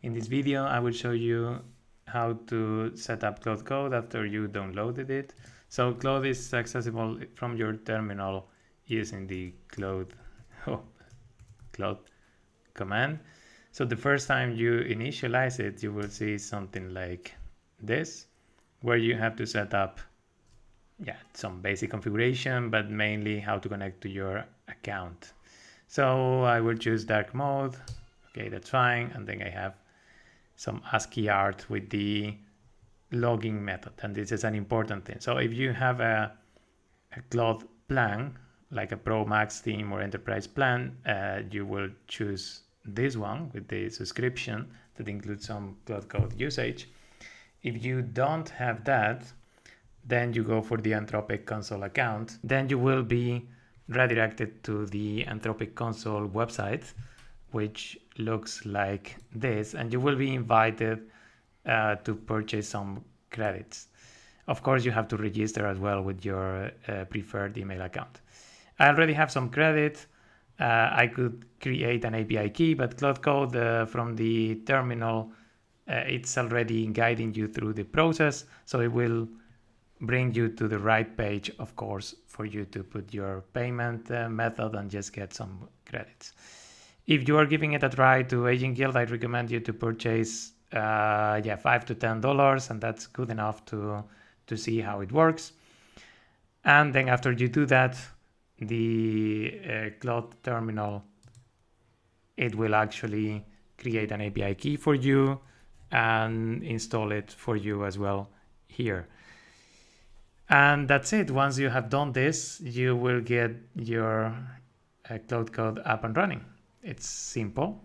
In this video, I will show you how to set up Claude Code after you downloaded it. So Claude is accessible from your terminal using the Claude command. So the first time you initialize it, you will see something like this, where you have to set up some basic configuration, but mainly how to connect to your account. So I will choose dark mode. Okay, that's fine. And then I have some ASCII art with the logging method. And this is an important thing. So if you have a Claude plan, like a Pro Max theme or Enterprise plan, you will choose this one with the subscription that includes some Claude Code usage. If you don't have that, then you go for the Anthropic Console account. Then you will be redirected to the Anthropic Console website, which looks like this, and you will be invited to purchase some credits. Of course, you have to register as well with your preferred email account. I already have some credit. I could create an API key, but Claude Code from the terminal, it's already guiding you through the process, so it will bring you to the right page, of course, for you to put your payment method and just get some credits. If you are giving it a try to AgentGuild, I recommend you to purchase $5 to $10, and that's good enough to see how it works. And then after you do that, the Claude terminal, it will actually create an API key for you and install it for you as well here. And that's it. Once you have done this, you will get your Claude Code up and running. It's simple.